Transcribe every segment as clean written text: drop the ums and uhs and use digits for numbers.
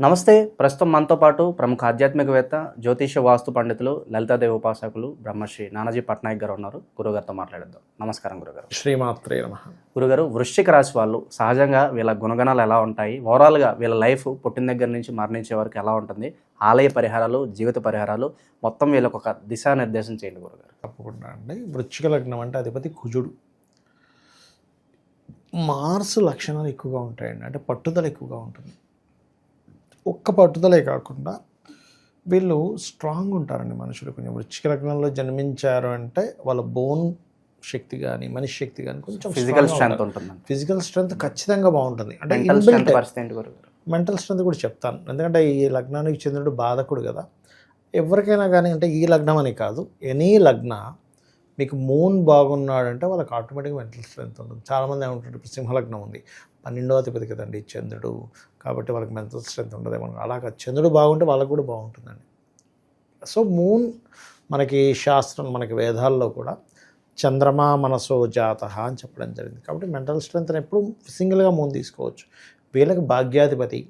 నమస్తే. ప్రస్తుతం మనతో పాటు ప్రముఖ ఆధ్యాత్మికవేత్త, జ్యోతిష వాస్తు పండితులు, లలితాదేవి ఉపాసకులు బ్రహ్మశ్రీ నానాజీ పట్నాయక్ గారు ఉన్నారు. గురుగారితో మాట్లాడేద్దాం. నమస్కారం గురుగారు. శ్రీమాత్రే నమః. గురుగారు, వృశ్చిక రాశి వాళ్ళు సహజంగా వీళ్ళ గుణగణాలు ఎలా ఉంటాయి, ఓవరాల్గా వీళ్ళ లైఫ్ పుట్టిన దగ్గర నుంచి మరణించే వరకు ఎలా ఉంటుంది, ఆలయ పరిహారాలు, జీవిత పరిహారాలు మొత్తం వీళ్ళకి ఒక దిశానిర్దేశం చేయండి గురుగారు. తప్పకుండా అండి. వృశ్చిక లగ్నం అంటే అధిపతి కుజుడు. మార్స్ లక్షణాలు ఎక్కువగా ఉంటాయండి. అంటే పట్టుదల ఎక్కువగా ఉంటుంది. ఒక్క పట్టుదలే కాకుండా వీళ్ళు స్ట్రాంగ్ ఉంటారండి. మనుషులు కొంచెం వృశ్చిక లగ్నంలో జన్మించారు అంటే వాళ్ళ బోన్ శక్తి కానీ మనిషి శక్తి కానీ కొంచెం ఫిజికల్ స్ట్రెంత్ ఉంటుంది. ఫిజికల్ స్ట్రెంత్ ఖచ్చితంగా బాగుంటుంది. అంటే మెంటల్ స్ట్రెంత్ కూడా చెప్తాను. ఎందుకంటే ఈ లగ్నానికి చంద్రుడు బాధకుడు కదా. ఎవరికైనా కానీ అంటే ఈ లగ్నం అని కాదు, ఎనీ లగ్న మీకు మూన్ బాగున్నాడంటే వాళ్ళకి ఆటోమేటిక్గా మెంటల్ స్ట్రెంత్ ఉంటుంది. చాలామంది ఏమంటారు, ఇప్పుడు సింహలగ్నం ఉంది, 12వ అధిపతి కదండి చంద్రుడు, కాబట్టి వాళ్ళకి మెంటల్ స్ట్రెంత్ ఉండదు. మనకు అలాగా చంద్రుడు బాగుంటే వాళ్ళకు కూడా బాగుంటుందండి. సో మూన్ మనకి శాస్త్రం, మనకి వేదాల్లో కూడా చంద్రమా మనసో జాత అని చెప్పడం జరిగింది. కాబట్టి మెంటల్ స్ట్రెంత్ని ఎప్పుడు సింగిల్గా మూన్ తీసుకోవచ్చు. వీళ్ళకి భాగ్యాధిపతి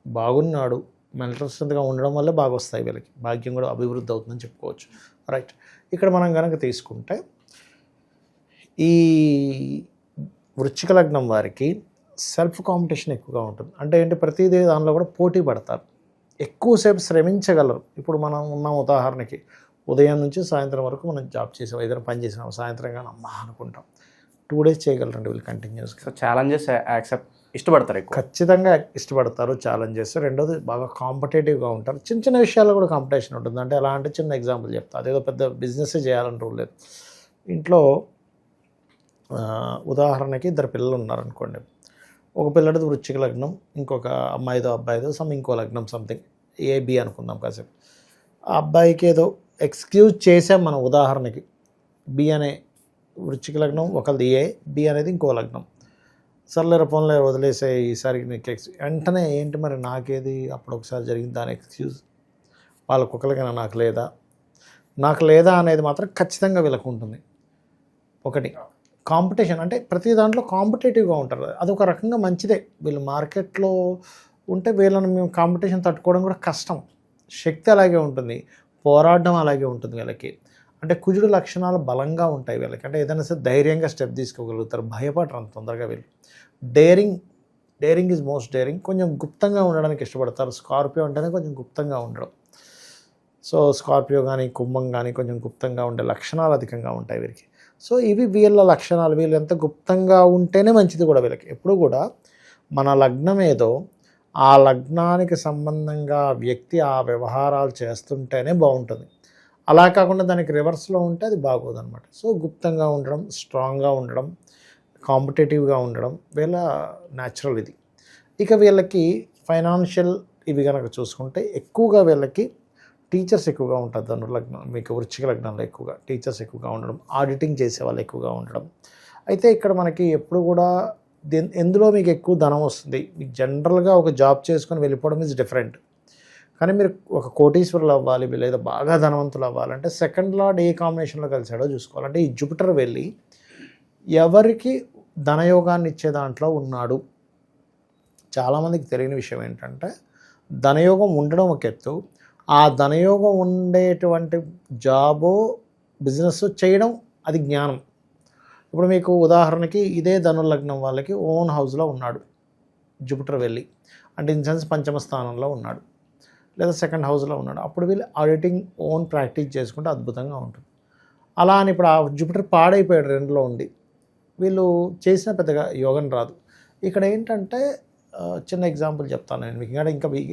బాగున్నాడు, మెంటల్ స్ట్రెంత్గా ఉండడం వల్లే బాగా వస్తాయి. వీళ్ళకి భాగ్యం కూడా అభివృద్ధి అవుతుందని చెప్పుకోవచ్చు. రైట్. ఇక్కడ మనం కనుక తీసుకుంటే ఈ వృశ్చిక లగ్నం వారికి సెల్ఫ్ కాంపిటీషన్ ఎక్కువగా ఉంటుంది. అంటే ఏంటి, ప్రతిదీ దానిలో కూడా పోటీ పడతారు, ఎక్కువసేపు శ్రమించగలరు. ఇప్పుడు మనం ఉన్నాం, ఉదాహరణకి ఉదయం నుంచి సాయంత్రం వరకు మనం జాబ్ చేసాం, ఏదైనా పని చేసినాం, సాయంత్రం కానీ అమ్మా అనుకుంటాం. 2 days చేయగలరండి వీళ్ళు కంటిన్యూస్గా. ఛాలెంజెస్ యాక్సెప్ట్ ఇష్టపడతారు, ఖచ్చితంగా ఇష్టపడతారు ఛాలెంజెస్. రెండోది బాగా కాంపిటేటివ్గా ఉంటారు. చిన్న చిన్న విషయాల్లో కూడా కాంపిటీషన్ ఉంటుంది. అంటే ఎలా అంటే, చిన్న ఎగ్జాంపుల్ చెప్తా, అదేదో పెద్ద బిజినెస్ చేయాలని రూల్ లేదు. ఇంట్లో ఉదాహరణకి 2 పిల్లలు ఉన్నారనుకోండి. ఒక పిల్లడిది వృశ్చిక లగ్నం, ఇంకొక అమ్మాయిదో అబ్బాయిదో ఇంకో లగ్నం సంథింగ్ ఏబి అనుకుందాం కాసేపు. ఆ అబ్బాయికి ఏదో ఎక్స్క్యూజ్ చేసాం మనం, ఉదాహరణకి బి అనే వృశ్చిక లగ్నం ఒకరిది ఏ, బి అనేది ఇంకో లగ్నం. సర్లేరు ఫోన్లో వదిలేసే, ఈసారి నీకు వెంటనే ఏంటి మరి నాకేది అప్పుడు ఒకసారి జరిగింది దాని ఎక్స్క్యూజ్, వాళ్ళకొకరికైనా నాకు లేదా అనేది మాత్రం ఖచ్చితంగా వీళ్ళకు ఉంటుంది. ఒకటి కాంపిటీషన్, అంటే ప్రతి దాంట్లో కాంపిటేటివ్గా ఉంటారు. అదొక రకంగా మంచిదే. వీళ్ళు మార్కెట్లో ఉంటే వీళ్ళని మేము కాంపిటీషన్ తట్టుకోవడం కూడా కష్టం. శక్తి అలాగే ఉంటుంది, పోరాడడం అలాగే ఉంటుంది వీళ్ళకి. అంటే కుజుడు లక్షణాలు బలంగా ఉంటాయి వీళ్ళకి. అంటే ఏదైనా సరే ధైర్యంగా స్టెప్ తీసుకోగలుగుతారు, భయపడరు అంత తొందరగా వీళ్ళు. Daring is most daring. కొంచెం గుప్తంగా ఉండడానికి ఇష్టపడతారు. స్కార్పియో అంటేనే కొంచెం గుప్తంగా ఉండడం. సో స్కార్పియో కానీ కుంభం కానీ కొంచెం గుప్తంగా ఉండే లక్షణాలు అధికంగా ఉంటాయి వీరికి. సో ఇవి వీళ్ళ లక్షణాలు. వీళ్ళు ఎంత గుప్తంగా ఉంటేనే మంచిది కూడా వీళ్ళకి. ఎప్పుడు కూడా మన లగ్నం ఏదో ఆ లగ్నానికి సంబంధంగా వ్యక్తి ఆ వ్యవహారాలు చేస్తుంటేనే బాగుంటుంది. అలా కాకుండా దానికి రివర్స్లో ఉంటే అది బాగోదన్నమాట. సో గుప్తంగా ఉండడం, స్ట్రాంగ్గా ఉండడం, కాంపిటేటివ్గా ఉండడం వీళ్ళ న్యాచురల్ ఇది. ఇక వీళ్ళకి ఫైనాన్షియల్ ఇవి కనుక చూసుకుంటే ఎక్కువగా వీళ్ళకి టీచర్స్ ఎక్కువగా ఉంటుంది. ధనుర్లగ్నం మీకు వృశ్చిక లగ్నంలో ఎక్కువగా టీచర్స్ ఎక్కువగా ఉండడం, ఆడిటింగ్ చేసే వాళ్ళు ఎక్కువగా ఉండడం. అయితే ఇక్కడ మనకి ఎప్పుడు కూడా ఎందులో మీకు ఎక్కువ ధనం వస్తుంది, మీకు జనరల్గా ఒక జాబ్ చేసుకొని వెళ్ళిపోవడం ఈజ్ డిఫరెంట్. కానీ మీరు ఒక కోటీశ్వరులు అవ్వాలి లేదా బాగా ధనవంతులు అవ్వాలంటే సెకండ్ లార్డ్ ఏ కాంబినేషన్లో కలిసాడో చూసుకోవాలంటే ఈ జూపిటర్ వెళ్ళి ఎవరికి ధనయోగాన్ని ఇచ్చే దాంట్లో ఉన్నాడు. చాలామందికి తెలియని విషయం ఏంటంటే, ధనయోగం ఉండడం ఒక ఎత్తు, ఆ ధనయోగం ఉండేటువంటి జాబో బిజినెస్ చేయడం అది జ్ఞానం. ఇప్పుడు మీకు ఉదాహరణకి ఇదే ధనుర్లగ్నం వాళ్ళకి ఓన్ హౌస్లో ఉన్నాడు జూపిటర్ వెళ్ళి, అంటే ఇన్ సెన్స్ పంచమ స్థానంలో ఉన్నాడు లేదా సెకండ్ హౌస్లో ఉన్నాడు. అప్పుడు వీళ్ళు ఆడిటింగ్ ఓన్ ప్రాక్టీస్ చేసుకుంటే అద్భుతంగా ఉంటుంది. అలా అని ఇప్పుడు ఆ జూపిటర్ పాడైపోయాడు 2లో ఉండి, వీళ్ళు చేసిన పెద్దగా యోగం రాదు. ఇక్కడ ఏంటంటే చిన్న ఎగ్జాంపుల్ చెప్తాను నేను మీకు,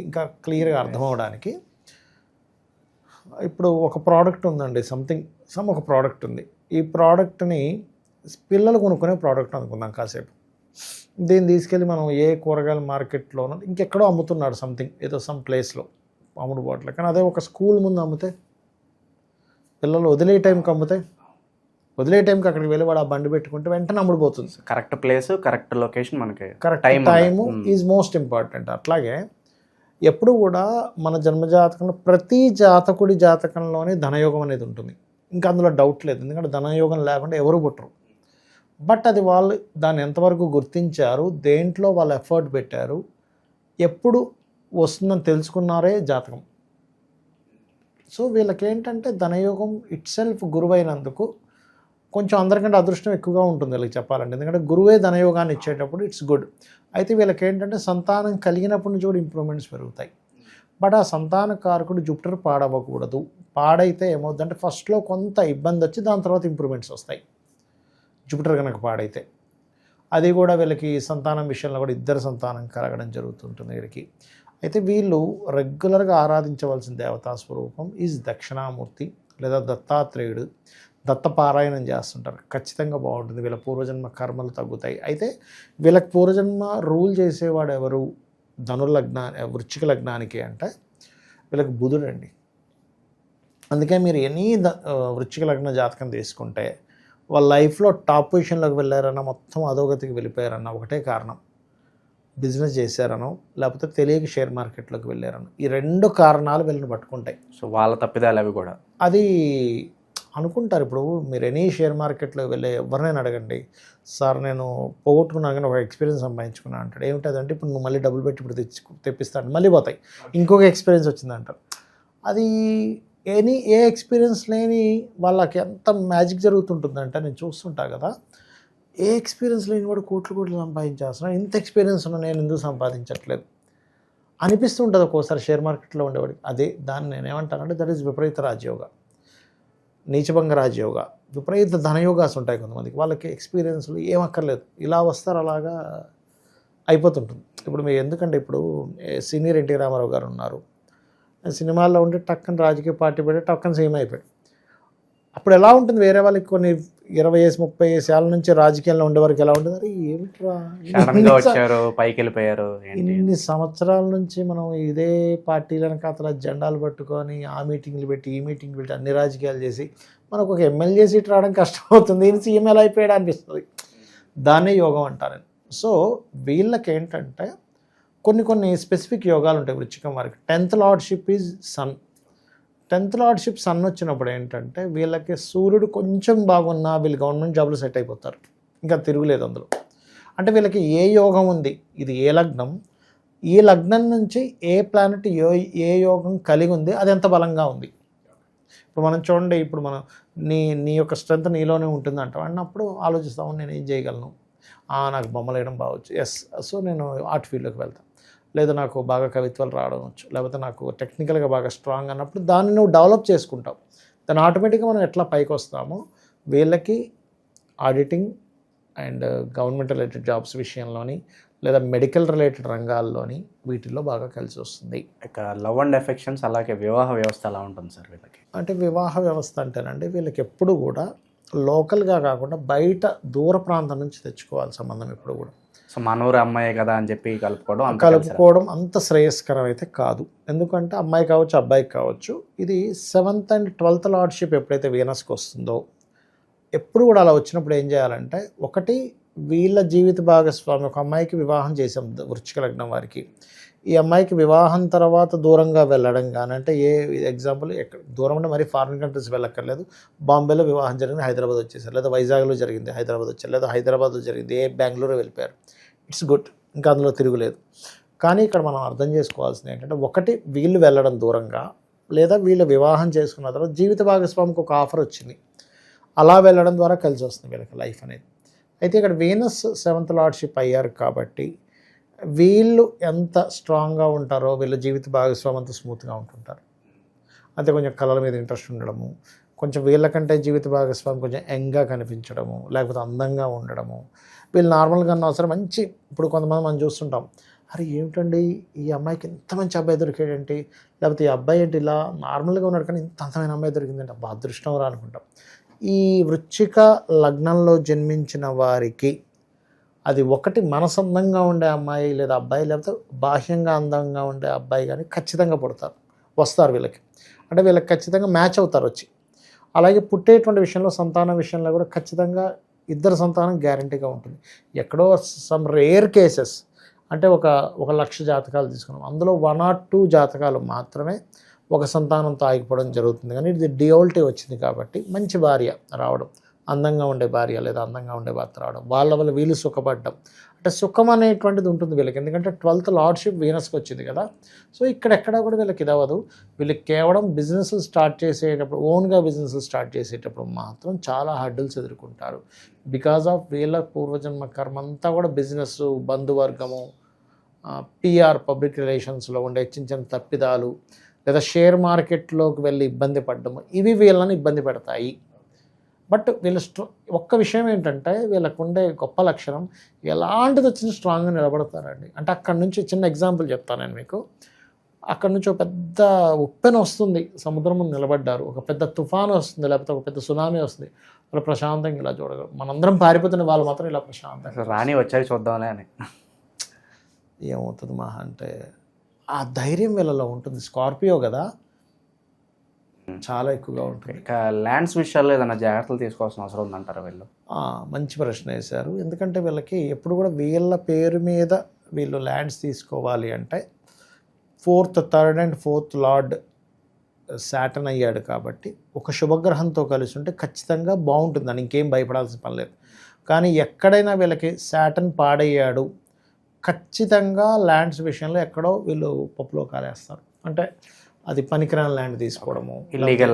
ఇంకా క్లియర్గా అర్థం అవ్వడానికి. ఇప్పుడు ఒక ప్రోడక్ట్ ఉందండి, ఒక ప్రోడక్ట్ ఉంది. ఈ ప్రోడక్ట్ని పిల్లలు కొనుక్కునే ప్రోడక్ట్ అనుకుందాం కాసేపు. దీన్ని తీసుకెళ్ళి మనం ఏ కూరగాయల మార్కెట్లోనో ఇంకెక్కడో అమ్ముతున్నాడు, ఏదో సమ్ ప్లేస్లో అమ్ముడుబాట్లో. కానీ అదే ఒక స్కూల్ ముందు అమ్మితే, పిల్లలు వదిలే టైంకి అమ్మితే, వదిలే టైంకి అక్కడికి వెళ్ళి వాడు ఆ బండి పెట్టుకుంటే వెంటనే అమ్ముడుపోతుంది. కరెక్ట్ ప్లేస్, కరెక్ట్ లొకేషన్, మనకి correct time is most important. అట్లాగే ఎప్పుడు కూడా మన జన్మజాతకంలో ప్రతి జాతకుడి జాతకంలోనే ధనయోగం అనేది ఉంటుంది. ఇంకా అందులో డౌట్ లేదు, ఎందుకంటే ధనయోగం లేకుండా ఎవరు పుట్టరు. బట్ అది వాళ్ళు దాన్ని ఎంతవరకు గుర్తించారు, దేంట్లో వాళ్ళు ఎఫర్ట్ పెట్టారు, ఎప్పుడు వస్తుందని తెలుసుకున్నారే జాతకం. సో వీళ్ళకి ఏంటంటే ధనయోగం ఇట్ సెల్ఫ్ గురువైనందుకు కొంచెం అందరికంటే అదృష్టం ఎక్కువగా ఉంటుంది వీళ్ళకి చెప్పాలంటే, ఎందుకంటే గురువే ధనయోగాన్ని ఇచ్చేటప్పుడు ఇట్స్ గుడ్. అయితే వీళ్ళకి ఏంటంటే సంతానం కలిగినప్పటి నుంచి కూడా ఇంప్రూవ్మెంట్స్ పెరుగుతాయి. బట్ ఆ సంతాన కారకుడు జూపిటర్ పాడవ్వకూడదు. పాడైతే ఏమవుతుందంటే ఫస్ట్లో కొంత ఇబ్బంది వచ్చి దాని తర్వాత ఇంప్రూవ్మెంట్స్ వస్తాయి జూపిటర్ కనుక పాడైతే. అది కూడా వీళ్ళకి సంతానం విషయంలో కూడా ఇద్దరు సంతానం కలగడం జరుగుతుంటుంది వీళ్ళకి. అయితే వీళ్ళు రెగ్యులర్గా ఆరాధించవలసిన దేవతా స్వరూపం ఈజ్ దక్షిణామూర్తి లేదా దత్తాత్రేయుడు. దత్తపారాయణం చేస్తుంటారు, ఖచ్చితంగా బాగుంటుంది. వీళ్ళ పూర్వజన్మ కర్మలు తగ్గుతాయి. అయితే వీళ్ళకి పూర్వజన్మ రూల్ చేసేవాడు ఎవరు వృశ్చిక లగ్నానికి అంటే వీళ్ళకి బుధుడు అండి. అందుకే మీరు ఎనీ వృశ్చిక లగ్న జాతకం తీసుకుంటే వాళ్ళ లైఫ్లో టాప్ పొజిషన్లోకి వెళ్ళారన్నా, మొత్తం అధోగతికి వెళ్ళిపోయారన్న ఒకటే కారణం, బిజినెస్ చేశారనో లేకపోతే తెలియక షేర్ మార్కెట్లోకి వెళ్ళారనో. ఈ రెండు కారణాలు వీళ్ళని పట్టుకుంటాయి. సో వాళ్ళ తప్పిదాలు అవి కూడా అది అనుకుంటారు. ఇప్పుడు మీరు ఎనీ షేర్ మార్కెట్లోకి వెళ్ళే ఎవరినైనా అడగండి, సార్ నేను పోగొట్టుకున్నా కానీ ఒక ఎక్స్పీరియన్స్ సంపాదించుకున్నా అంటాడు. ఏమిటంటే ఇప్పుడు నువ్వు మళ్ళీ డబ్బులు పెట్టి ఇప్పుడు తెప్పిస్తాను, మళ్ళీ పోతాయి, ఇంకొక ఎక్స్పీరియన్స్ వచ్చిందంటారు. అది ఏ ఎక్స్పీరియన్స్ లేని వాళ్ళకి ఎంత మ్యాజిక్ జరుగుతుంటుందంటే నేను చూస్తుంటా కదా, ఏ ఎక్స్పీరియన్స్ లేని కూడా కోట్లు సంపాదించేస్తున్నాను, ఇంత ఎక్స్పీరియన్స్ ఉన్నా నేను ఎందుకు సంపాదించట్లేదు అనిపిస్తుంటుంది ఒక్కోసారి షేర్ మార్కెట్లో ఉండేవాడికి. అదే దాన్ని నేను ఏమంటానంటే దట్ ఈస్ విపరీత రాజయోగ, నీచభంగ రాజయోగ. విపరీత ధనయోగాస్ ఉంటాయి కొంతమందికి, వాళ్ళకి ఎక్స్పీరియన్స్లు ఏమక్కర్లేదు, ఇలా వస్తారు అలాగా అయిపోతుంటుంది. ఇప్పుడు మీరు ఎందుకంటే ఇప్పుడు సీనియర్ ఎన్టీ రామారావు గారు ఉన్నారు, సినిమాల్లో ఉండి టక్కని రాజకీయ పార్టీ పెట్టి టక్కని సీఎం అయిపోయాడు. అప్పుడు ఎలా ఉంటుంది, వేరే వాళ్ళకి కొన్ని 20 ఏళ్ళు 30 ఏళ్ళ నుంచి రాజకీయాల్లో ఉండేవారికి ఎలా ఉంటుంది, అది ఏమిట్రా పైకి వెళ్ళిపోయారు, ఇన్ని సంవత్సరాల నుంచి మనం ఇదే పార్టీలను కథల జెండాలు పట్టుకొని ఆ మీటింగ్లు పెట్టి ఈ మీటింగ్లు పెట్టి అన్ని రాజకీయాలు చేసి మనకు ఒక ఎమ్మెల్యే సీట్ రావడం కష్టమవుతుంది, ఈయన సీఎం ఎలా అయిపోయాడు అనిపిస్తుంది. దాన్నే యోగం అంటారు. సో వీళ్ళకి ఏంటంటే కొన్ని స్పెసిఫిక్ యోగాలు ఉంటాయి వృశ్చికం వారికి. 10th lordship is sun. 10th lordship sun వచ్చినప్పుడు ఏంటంటే వీళ్ళకి సూర్యుడు కొంచెం బాగున్నా వీళ్ళు గవర్నమెంట్ జాబ్లో సెట్ అయిపోతారు, ఇంకా తిరుగులేదు అందులో. అంటే వీళ్ళకి ఏ యోగం ఉంది, ఇది ఏ లగ్నం, ఈ లగ్నం నుంచి ఏ ప్లానెట్ ఏ యోగం కలిగి ఉంది, అది ఎంత బలంగా ఉంది. ఇప్పుడు మనం చూడండి, ఇప్పుడు మనం నీ యొక్క స్ట్రెంత్ నీలోనే ఉంటుంది అంటాం అన్నప్పుడు ఆలోచిస్తాము, నేను ఏం చేయగలను, నాకు బొమ్మలు వేయడం బాగొచ్చు, ఎస్, సో నేను ఆర్ట్ ఫీల్డ్లోకి వెళ్తాను, లేదా నాకు బాగా కవిత్వాలు రావడం వచ్చు, లేకపోతే నాకు టెక్నికల్గా బాగా స్ట్రాంగ్ అన్నప్పుడు దాన్ని నువ్వు డెవలప్ చేసుకుంటావు. దాన్ని ఆటోమేటిక్గా మనం ఎట్లా పైకి వస్తామో వీళ్ళకి auditing and government related jobs విషయంలోని లేదా మెడికల్ రిలేటెడ్ రంగాల్లోని వీటిల్లో బాగా కలిసి వస్తుంది. ఇక లవ్ అండ్ ఎఫెక్షన్స్, అలాగే వివాహ వ్యవస్థ ఎలా ఉంటుంది సార్ వీళ్ళకి? అంటే వివాహ వ్యవస్థ అంటేనండి వీళ్ళకి ఎప్పుడు కూడా లోకల్గా కాకుండా బయట దూర ప్రాంతం నుంచి తెచ్చుకోవాలి సంబంధం ఎప్పుడు కూడా. సో మనూరు అమ్మాయి కదా అని చెప్పి కలుపుకోవడం అంత శ్రేయస్కరం అయితే కాదు. ఎందుకంటే అమ్మాయి కావచ్చు అబ్బాయికి కావచ్చు, ఇది 7th and 12th లార్డ్షిప్ ఎప్పుడైతే వీనస్కి వస్తుందో ఎప్పుడు కూడా అలా వచ్చినప్పుడు ఏం చేయాలంటే, ఒకటి వీళ్ళ జీవిత భాగస్వామి, ఒక అమ్మాయికి వివాహం చేసాం వృశ్చిక లగ్నం వారికి, ఈ అమ్మాయికి వివాహం తర్వాత దూరంగా వెళ్ళడం కానీ, అంటే ఏ ఎగ్జాంపుల్ ఎక్కడ దూరం అంటే మరి ఫారిన్ కంట్రీస్ వెళ్ళక్కర్లేదు, బాంబేలో వివాహం జరిగింది హైదరాబాద్ వచ్చేసారు, లేదా వైజాగ్లో జరిగింది హైదరాబాద్ వచ్చారు, లేదా హైదరాబాద్లో జరిగింది బెంగళూరు వెళ్ళిపోయారు, ఇట్స్ గుడ్, ఇంకా అందులో తిరుగులేదు. కానీ ఇక్కడ మనం అర్థం చేసుకోవాల్సింది ఏంటంటే, ఒకటి వీళ్ళు వెళ్ళడం దూరంగా, లేదా వీళ్ళు వివాహం చేసుకున్న తర్వాత జీవిత భాగస్వామికి ఒక ఆఫర్ వచ్చింది, అలా వెళ్ళడం ద్వారా కలిసి వస్తుంది వీళ్ళకి లైఫ్ అనేది. అయితే ఇక్కడ వీనస్ 7th లార్డ్షిప్ అయ్యారు కాబట్టి వీళ్ళు ఎంత స్ట్రాంగ్గా ఉంటారో వీళ్ళ జీవిత భాగస్వామి అంత స్మూత్గా ఉంటుంటారు. అంతే కొంచెం కళల మీద ఇంట్రెస్ట్ ఉండడము, కొంచెం వీళ్ళకంటే జీవిత భాగస్వామి కొంచెం యంగ్గా కనిపించడము, లేకపోతే అందంగా ఉండడము. వీళ్ళు నార్మల్గా అన్న అవసరం మంచి, ఇప్పుడు కొంతమంది మనం చూస్తుంటాం, అరే ఏమిటండి ఈ అమ్మాయికి ఇంత మంచి అబ్బాయి దొరికాడేంటి, లేకపోతే ఈ అబ్బాయి ఏంటి ఇలా నార్మల్గా ఉన్నాడు కానీ ఇంత అందమైన అమ్మాయి దొరికిందంటే అబ్బా అదృష్టం రా అనుకుంటాం. ఈ వృశ్చిక లగ్నంలో జన్మించిన వారికి అది ఒకటి మనసందంగా ఉండే అమ్మాయి లేదా అబ్బాయి, లేకపోతే బాహ్యంగా అందంగా ఉండే అబ్బాయి కానీ ఖచ్చితంగా వస్తారు వీళ్ళకి. అంటే వీళ్ళకి ఖచ్చితంగా మ్యాచ్ అవుతారు వచ్చి. అలాగే పుట్టేటువంటి విషయంలో, సంతానం విషయంలో కూడా ఖచ్చితంగా ఇద్దరు సంతానం గ్యారంటీగా ఉంటుంది. ఎక్కడో సమ్ రేర్ కేసెస్, అంటే ఒక 1,00,000 జాతకాలు తీసుకున్నాం, అందులో 1 or 2 జాతకాలు మాత్రమే ఒక సంతానంతో ఆగిపోవడం జరుగుతుంది. కానీ ఇది డ్యూయాలిటీ వచ్చింది కాబట్టి మంచి భార్య రావడం, అందంగా ఉండే భార్య లేదా అందంగా ఉండే భర్త రావడం, వాళ్ళ వల్ల వీళ్ళు సుఖపడడం, అంటే సుఖం అనేటువంటిది ఉంటుంది వీళ్ళకి, ఎందుకంటే 12th లార్డ్షిప్ వీనస్కి వచ్చింది కదా. సో ఇక్కడెక్కడ కూడా వీళ్ళకి ఇది అవ్వదు. వీళ్ళకి కేవలం బిజినెస్లు స్టార్ట్ చేసేటప్పుడు, ఓన్గా బిజినెస్లు స్టార్ట్ చేసేటప్పుడు మాత్రం చాలా హడ్డుల్స్ ఎదుర్కొంటారు. బికాజ్ ఆఫ్ వీళ్ళ పూర్వజన్మ కర్మ అంతా కూడా బిజినెస్, బంధువర్గము, పిఆర్ పబ్లిక్ రిలేషన్స్లో ఉండే చిన్న చిన్న తప్పిదాలు, లేదా షేర్ మార్కెట్లోకి వెళ్ళి ఇబ్బంది పడ్డము, ఇవి వీళ్ళని ఇబ్బంది పెడతాయి. బట్ వీళ్ళు ఒక్క విషయం ఏంటంటే వీళ్ళకు ఉండే గొప్ప లక్షణం, ఎలాంటిది వచ్చినా స్ట్రాంగ్గా నిలబడతారండి. అంటే అక్కడ నుంచి చిన్న ఎగ్జాంపుల్ చెప్తాను నేను మీకు. అక్కడ నుంచి ఒక పెద్ద ఉప్పెన వస్తుంది, సముద్రం ముందు నిలబడ్డారు, ఒక పెద్ద తుఫాను వస్తుంది, లేకపోతే ఒక పెద్ద సునామీ వస్తుంది, వాళ్ళు ప్రశాంతంగా ఇలా చూడగలరు. మనందరం పారిపోతున్న వాళ్ళు మాత్రం ఇలా ప్రశాంతంగా రాని వచ్చాక చూద్దాంలే అని. ఏమవుతుంది మహా అంటే ఆ ధైర్యం వీళ్ళలో ఉంటుంది. స్కార్పియో కదా, చాలా ఎక్కువగా ఉంటుంది. ఇక ల్యాండ్స్ విషయాల్లో ఏదైనా జాగ్రత్తలు తీసుకోవాల్సిన అవసరం ఉందంటారా వీళ్ళు? మంచి ప్రశ్న వేశారు. ఎందుకంటే వీళ్ళకి ఎప్పుడు కూడా వీళ్ళ పేరు మీద వీళ్ళు ల్యాండ్స్ తీసుకోవాలి అంటే 4th, 3rd and 4th lord Saturn అయ్యాడు కాబట్టి ఒక శుభగ్రహంతో కలిసి ఉంటే ఖచ్చితంగా బాగుంటుందని ఇంకేం భయపడాల్సిన పని లేదు. కానీ ఎక్కడైనా వీళ్ళకి శాటర్న్ పాడయ్యాడు, ఖచ్చితంగా ల్యాండ్స్ విషయంలో ఎక్కడో వీళ్ళు పప్పులో కాలేస్తారు. అంటే అది పనికిరాని ల్యాండ్ తీసుకోవడము, ఇల్లీగల్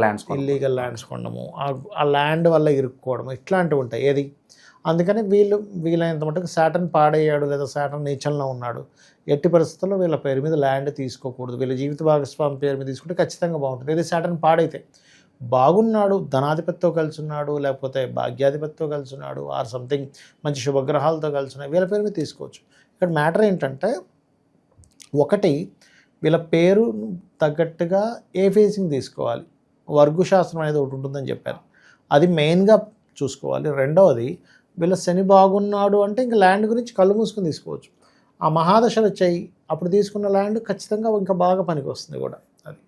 ల్యాండ్స్ కొనడము, ఆ ల్యాండ్ వల్ల ఇరుక్కోవడము, ఇట్లాంటివి ఉంటాయి. ఏది అందుకని వీలైనంత మటుకు శాటర్న్ పాడయ్యాడు లేదా శాటర్న్ నీచంలో ఉన్నాడు, ఎట్టి పరిస్థితుల్లో వీళ్ళ పేరు మీద ల్యాండ్ తీసుకోకూడదు. వీళ్ళ జీవిత భాగస్వామి పేరు మీద తీసుకుంటే ఖచ్చితంగా బాగుంటుంది. ఇది శాటర్న్ పాడైతే బాగున్నాడు, ధనాధిపతితో కలిసి ఉన్నాడు, లేకపోతే భాగ్యాధిపతితో కలిసి ఉన్నాడు, ఆర్ సంథింగ్ మంచి శుభగ్రహాలతో కలిసి ఉన్నాయి, వీళ్ళ పేరు మీద తీసుకోవచ్చు. ఇక్కడ మ్యాటర్ ఏంటంటే ఒకటి, వీళ్ళ పేరు తగ్గట్టుగా ఏ ఫేసింగ్ తీసుకోవాలి, వర్గు శాస్త్రం అనేది ఒకటి ఉంటుందని చెప్పారు, అది మెయిన్గా చూసుకోవాలి. రెండవది, వీళ్ళ శని బాగున్నాడు అంటే ఇంకా ల్యాండ్ గురించి కళ్ళు మూసుకొని తీసుకోవచ్చు. ఆ మహాదశలు వచ్చాయి, అప్పుడు తీసుకున్న ల్యాండ్ ఖచ్చితంగా ఇంకా బాగా పనికి వస్తుంది కూడా. అది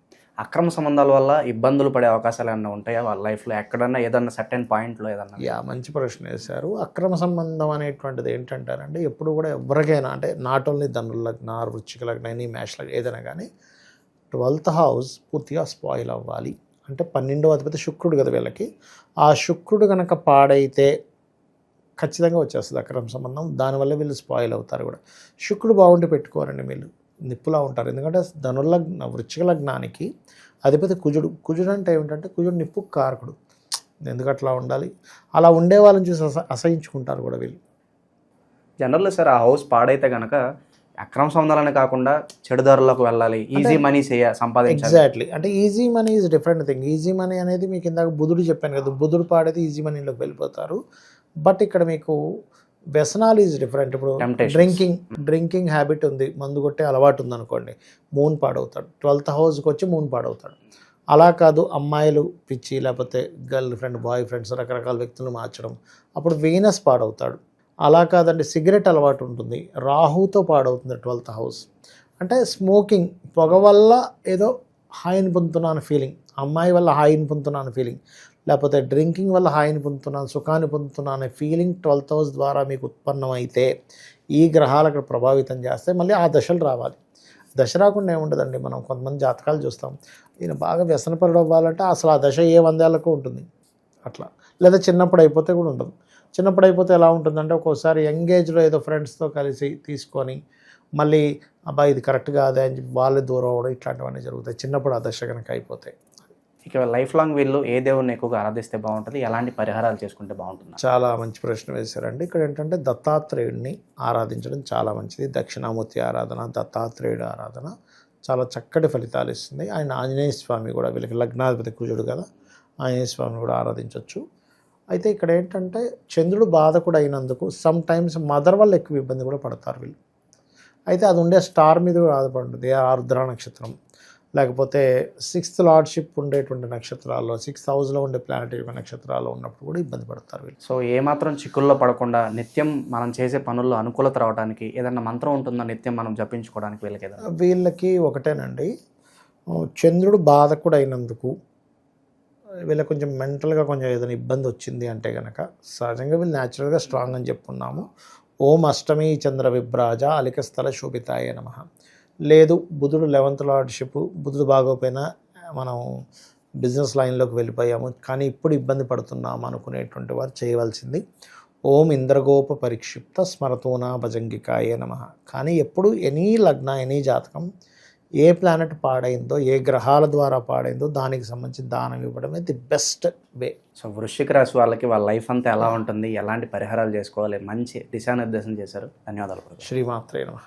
అక్రమ సంబంధాల వల్ల ఇబ్బందులు పడే అవకాశాలు ఏమన్నా ఉంటాయా వాళ్ళ లైఫ్లో? ఎక్కడన్నా ఏదన్నా సర్టెన్ పాయింట్లో ఏదన్నా? మంచి ప్రశ్న వేశారు. అక్రమ సంబంధం అనేటువంటిది ఏంటంటారంటే ఎప్పుడు కూడా ఎవరికైనా, అంటే నాట్ ఓన్లీ ధనుర్ లగ్న, వృశ్చిక లగ్న, ఎనీ మ్యాచ్ లగ్న ఏదైనా కానీ 12th హౌస్ పూర్తిగా స్పాయిల్ అవ్వాలి. అంటే 12వ అధిపతి శుక్రుడు కదా వీళ్ళకి, ఆ శుక్రుడు కనుక పాడైతే ఖచ్చితంగా వచ్చేస్తుంది అక్రమ సంబంధం. దానివల్ల వీళ్ళు స్పాయిల్ అవుతారు కూడా. శుక్రుడు బాగుంటే పెట్టుకోరండి, వీళ్ళు నిప్పులా ఉంటారు. ఎందుకంటే ధనుర్లగ్న, వృశ్చిక లగ్నానికి అధిపతి కుజుడు. కుజుడు అంటే ఏమిటంటే కుజుడు నిప్పు కారకుడు. ఎందుకు అట్లా ఉండాలి, అలా ఉండే వాళ్ళని చూసి అసహించుకుంటారు కూడా వీళ్ళు. జనరల్గా సార్, ఆ హౌస్ పాడైతే కనుక అక్రమ సంబంధాలనే కాకుండా చెడుదారులకు వెళ్ళాలి, ఈజీ మనీ సంపాదించాలి. ఎగ్జాక్ట్లీ, అంటే easy money is different thing. Easy money అనేది మీకు ఇందాక బుధుడు చెప్పాను కదా, బుధుడు పాడైతే ఈజీ మనీలోకి వెళ్ళిపోతారు. బట్ ఇక్కడ మీకు వ్యసనాలు ఈజ్ డిఫరెంట్. ఇప్పుడు డ్రింకింగ్ హ్యాబిట్ ఉంది, మందు కొట్టే అలవాటు ఉందనుకోండి, మూన్ పాడవుతాడు. 12th హౌస్కి వచ్చి మూన్ పాడవుతాడు. అలా కాదు, అమ్మాయిలు పిచ్చి, లేకపోతే గర్ల్ ఫ్రెండ్, బాయ్ ఫ్రెండ్స్, రకరకాల వ్యక్తులను మార్చడం, అప్పుడు వీనస్ పాడవుతాడు. అలా కాదండి, సిగరెట్ అలవాటు ఉంటుంది, రాహుతో పాడవుతుంది 12th హౌస్. అంటే స్మోకింగ్, పొగ వల్ల ఏదో హాయిని పొందుతున్నాను ఫీలింగ్, అమ్మాయి వల్ల హాయిని పొందుతున్నాను ఫీలింగ్, లేకపోతే డ్రింకింగ్ వల్ల హాయిని పొందుతున్నాను, సుఖాన్ని పొందుతున్నాను అనే ఫీలింగ్ 12th హౌస్ ద్వారా మీకు ఉత్పన్నమైతే ఈ గ్రహాలు అక్కడ ప్రభావితం చేస్తే మళ్ళీ ఆ దశలు రావాలి. దశ రాకుండా ఏముండదండి. మనం కొంతమంది జాతకాలు చూస్తాం, ఈయన బాగా వ్యసనపరుడు అవ్వాలంటే అసలు ఆ దశ ఏ 100 ఏళ్ళకు ఉంటుంది అట్లా, లేదా చిన్నప్పుడు అయిపోతే కూడా ఉండదు. చిన్నప్పుడు అయిపోతే ఎలా ఉంటుందంటే ఒక్కోసారి యంగ్ ఏజ్లో ఏదో ఫ్రెండ్స్తో కలిసి తీసుకొని మళ్ళీ అబ్బాయి ఇది కరెక్ట్ కాదే అని చెప్పి వాళ్ళే దూరం అవ్వడం, ఇట్లాంటివన్నీ జరుగుతాయి చిన్నప్పుడు ఆ దశ కనుక అయిపోతాయి. ఇక లైఫ్ లాంగ్ వీళ్ళు ఏ దేవుడిని ఎక్కువగా ఆరాధిస్తే బాగుంటుంది, ఎలాంటి పరిహారాలు చేసుకుంటే బాగుంటుంది? చాలా మంచి ప్రశ్న వేశారండి. ఇక్కడ ఏంటంటే దత్తాత్రేయుడిని ఆరాధించడం చాలా మంచిది. దక్షిణామూర్తి ఆరాధన, దత్తాత్రేయుడు ఆరాధన చాలా చక్కటి ఫలితాలు ఇస్తుంది. ఆయన ఆంజనేయ స్వామి కూడా, వీళ్ళకి లగ్నాధిపతి కుజుడు కదా, ఆంజనేయ స్వామిని కూడా ఆరాధించవచ్చు. అయితే ఇక్కడ ఏంటంటే చంద్రుడు బాధకుడు అయినందుకు సమ్ టైమ్స్ మదర్ వల్ల ఎక్కువ ఇబ్బంది కూడా పడతారు వీళ్ళు. అయితే అది ఉండే స్టార్ మీద కూడా ఆధారపడి ఉంటుంది. ఆరుద్ర నక్షత్రం, లేకపోతే 6th లార్డ్షిప్ ఉండేటువంటి నక్షత్రాల్లో, 6th హౌస్లో ఉండే ప్లానటరీ నక్షత్రాల్లో ఉన్నప్పుడు కూడా ఇబ్బంది పడతారు వీళ్ళు. సో ఏమాత్రం చిక్కుల్లో పడకుండా నిత్యం మనం చేసే పనుల్లో అనుకూలత రావడానికి ఏదన్నా మంత్రం ఉంటుందా నిత్యం మనం జపించుకోవడానికి? వీళ్ళకి ఒకటేనండి, చంద్రుడు బాధకుడు అయినందుకు వీళ్ళకి కొంచెం మెంటల్గా కొంచెం ఏదైనా ఇబ్బంది వచ్చింది అంటే కనుక సహజంగా వీళ్ళు న్యాచురల్గా స్ట్రాంగ్ అని చెప్పుకున్నాము. ఓం అష్టమి చంద్ర విభ్రాజ అలికస్థల శోభితాయ నమః. లేదు బుధుడు 11th లార్డ్షిప్, బుధుడు బాగోపోయినా మనం బిజినెస్ లైన్లోకి వెళ్ళిపోయాము కానీ ఇప్పుడు ఇబ్బంది పడుతున్నాము అనుకునేటువంటి వారు చేయవలసింది ఓం ఇంద్రగోప పరిక్షిప్త స్మరతోనా భజంగికాయే నమః. కానీ ఎప్పుడు ఎనీ లగ్న ఎనీ జాతకం ఏ ప్లానెట్ పాడైందో, ఏ గ్రహాల ద్వారా పాడైందో దానికి సంబంధించి దానం ఇవ్వడమే ది బెస్ట్ వే. సో వృశ్చిక రాశి వాళ్ళకి వాళ్ళ లైఫ్ అంతా ఎలా ఉంటుంది, ఎలాంటి పరిహారాలు చేసుకోవాలి, మంచి దిశానిర్దేశం చేశారు. ధన్యవాదాలు గురుగారు. శ్రీమాత్రే నమః.